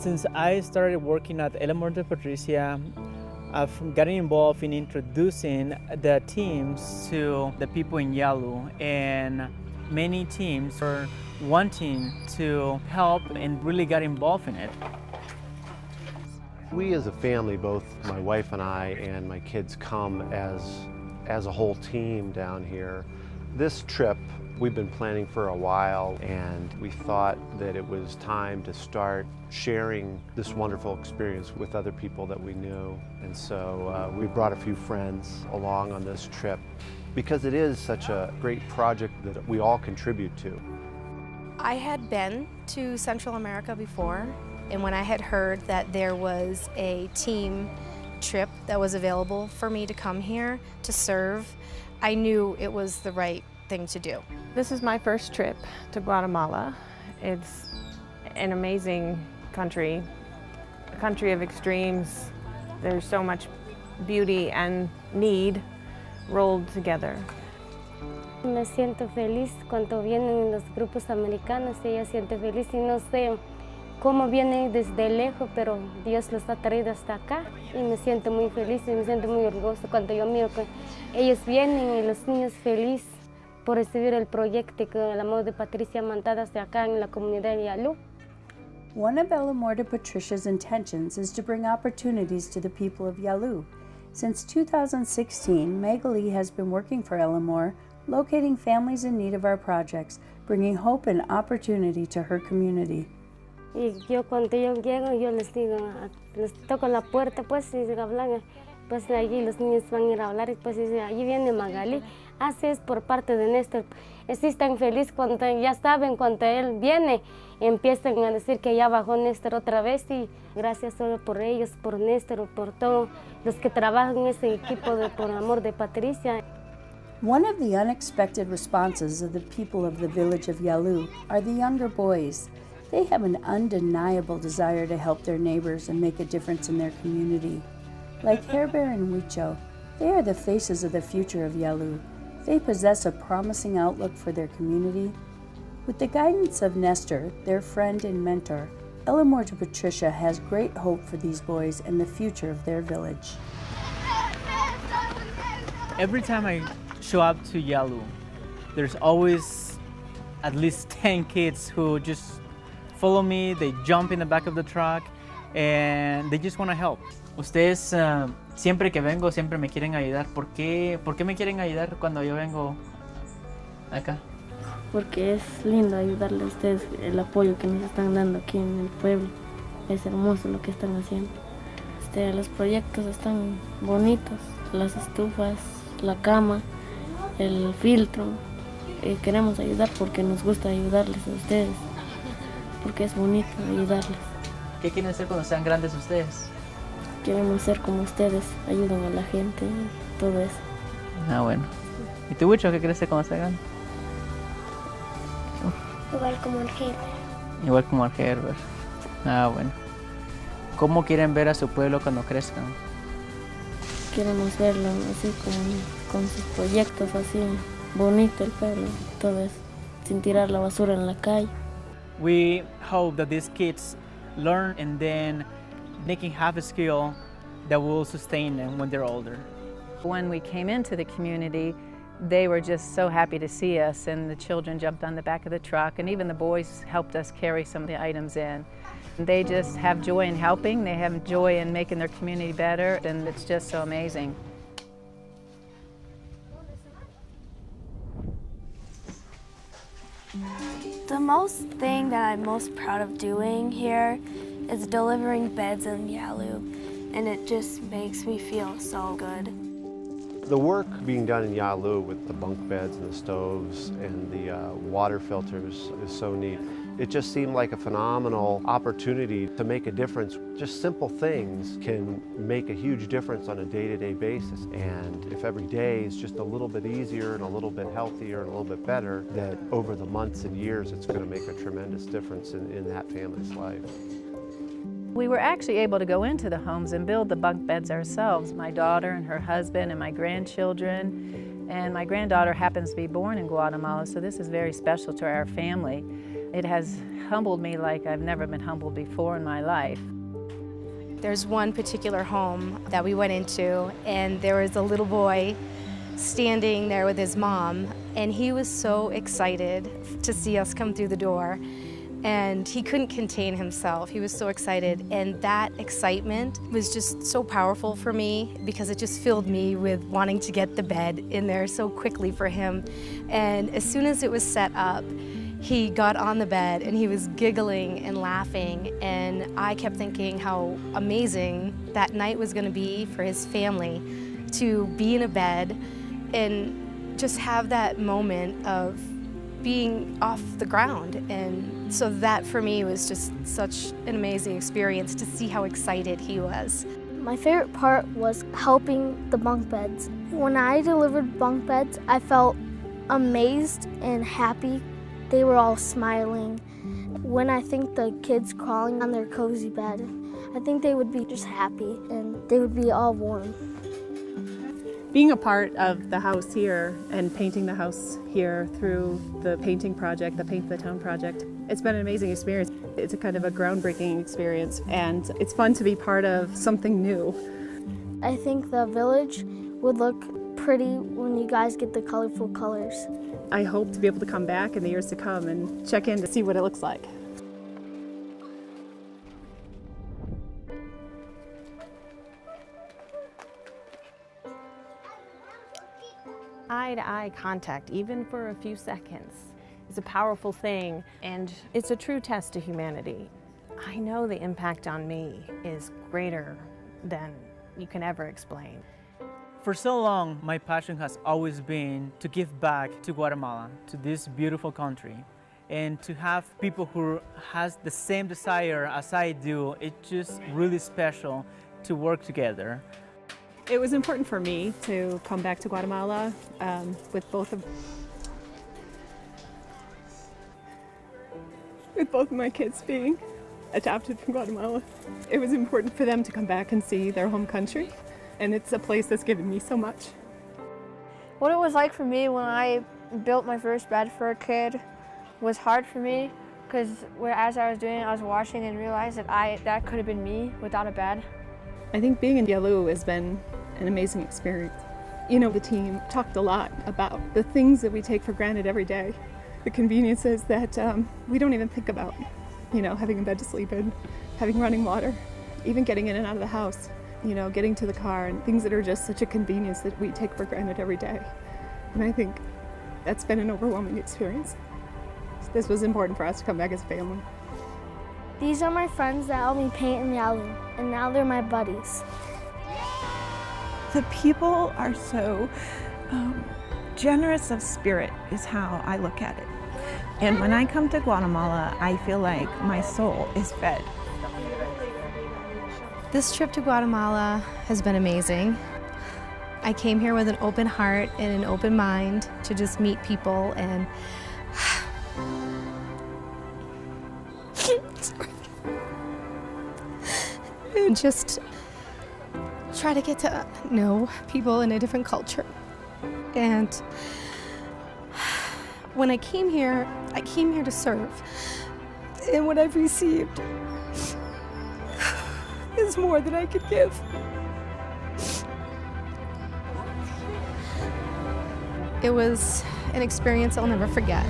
Since I started working at El Amor de Patricia, I've gotten involved in introducing the teams to the people in Yalu, and many teams are wanting to help and really got involved in it. We as a family, both my wife and I and my kids, come as a whole team down here. This trip we've been planning for a while, and we thought that it was time to start sharing this wonderful experience with other people that we knew. And so we brought a few friends along on this trip because it is such a great project that we all contribute to. I had been to Central America before, and when I had heard that there was a team trip that was available for me to come here to serve, I knew it was the right thing to do. This is my first trip to Guatemala. It's an amazing country, a country of extremes. There's so much beauty and need rolled together. Me siento feliz cuando vienen los grupos americanos, ella siente feliz y no sé cómo vienen desde lejos, pero Dios los ha traído hasta acá y me siento muy feliz y me siento muy orgulloso cuando yo miro que ellos vienen y los niños felices por recibir el proyecto que El Amor de Patricia ha mandado hasta acá en la comunidad de Yalu. One of El Amor de Patricia's intentions is to bring opportunities to the people of Yalu. Since 2016, Magali has been working for El Amor, locating families in need of our projects, bringing hope and opportunity to her community. Y yo cuando yo llego, yo les digo, les toco la puerta, pues, y hablan, pues allí los niños van a ir a hablar, y pues dice, allí viene Magali, así es por parte de Néstor. Estoy tan feliz cuando ya saben, cuando él viene, empiezan a decir que ya bajó Néstor otra vez, y gracias solo por ellos, por Néstor, por todos los que trabajan en ese equipo de Por Amor de Patricia. One of the unexpected responses of the people of the village of Yalu are the younger boys. They have an undeniable desire to help their neighbors and make a difference in their community. Like Hairbear and Huicho, they are the faces of the future of Yalu. They possess a promising outlook for their community. With the guidance of Nestor, their friend and mentor, El Amor de Patricia has great hope for these boys and the future of their village. Every time I show up to Yalu, there's always at least 10 kids who just follow me, they jump in the back of the truck, and they just want to help. Ustedes siempre que vengo, siempre me quieren ayudar. ¿Por qué me quieren ayudar cuando yo vengo acá? Porque es lindo ayudarle a ustedes, el apoyo que nos están dando aquí en el pueblo. Es hermoso lo que están haciendo. Los proyectos están bonitos, las estufas, la cama, el filtro. Queremos ayudar porque nos gusta ayudarles a ustedes, porque es bonito ayudarles. ¿Qué quieren hacer cuando sean grandes ustedes? Queremos ser como ustedes, ayudan a la gente y todo eso. Ah, bueno. ¿Y tú, Wicho, qué quieres ser cuando seas grande? Igual como el Herbert. Igual como el Herbert. Ah, bueno. ¿Cómo quieren ver a su pueblo cuando crezcan? Queremos verlo así con sus proyectos así, bonito el pueblo, todo eso, sin tirar la basura en la calle. We hope that these kids learn and then they can have a skill that will sustain them when they're older. When we came into the community, they were just so happy to see us, and the children jumped on the back of the truck, and even the boys helped us carry some of the items in. They just have joy in helping, they have joy in making their community better, and it's just so amazing. The most thing that I'm most proud of doing here is delivering beds in Yalu, and it just makes me feel so good. The work being done in Yalu with the bunk beds and the stoves and the water filters is so neat. It just seemed like a phenomenal opportunity to make a difference. Just simple things can make a huge difference on a day-to-day basis. And if every day is just a little bit easier and a little bit healthier and a little bit better, that over the months and years, it's going to make a tremendous difference in that family's life. We were actually able to go into the homes and build the bunk beds ourselves, my daughter and her husband and my grandchildren. And my granddaughter happens to be born in Guatemala, so this is very special to our family. It has humbled me like I've never been humbled before in my life. There's one particular home that we went into, and there was a little boy standing there with his mom, and he was so excited to see us come through the door, and he couldn't contain himself. He was so excited, and that excitement was just so powerful for me because it just filled me with wanting to get the bed in there so quickly for him. And as soon as it was set up, he got on the bed and he was giggling and laughing, and I kept thinking how amazing that night was going to be for his family to be in a bed and just have that moment of being off the ground. And so that for me was just such an amazing experience to see how excited he was. My favorite part was helping the bunk beds. When I delivered bunk beds, I felt amazed and happy. They were all smiling. When I think the kids crawling on their cozy bed, I think they would be just happy and they would be all warm. Being a part of the house here and painting the house here through the painting project, the Paint the Town project, it's been an amazing experience. It's a kind of a groundbreaking experience, and it's fun to be part of something new. I think the village would look pretty when you guys get the colorful colors. I hope to be able to come back in the years to come and check in to see what it looks like. Eye-to-eye contact, even for a few seconds, is a powerful thing, and it's a true test to humanity. I know the impact on me is greater than you can ever explain. For so long, my passion has always been to give back to Guatemala, to this beautiful country. And to have people who has the same desire as I do, it's just really special to work together. It was important for me to come back to Guatemala with both of my kids being adopted from Guatemala. It was important for them to come back and see their home country, and it's a place that's given me so much. What it was like for me when I built my first bed for a kid was hard for me because as I was doing it, I was watching and realized that that could have been me without a bed. I think being in Yalu has been an amazing experience. You know, the team talked a lot about the things that we take for granted every day, the conveniences that we don't even think about. You know, having a bed to sleep in, having running water, even getting in and out of the house, you know, getting to the car, and things that are just such a convenience that we take for granted every day. And I think that's been an overwhelming experience. This was important for us to come back as a family. These are my friends that helped me paint in Yalu, and now they're my buddies. The people are so generous of spirit is how I look at it. And when I come to Guatemala, I feel like my soul is fed. This trip to Guatemala has been amazing. I came here with an open heart and an open mind to just meet people and just try to get to know people in a different culture. And when I came here to serve. And what I've received is more than I could give. It was an experience I'll never forget.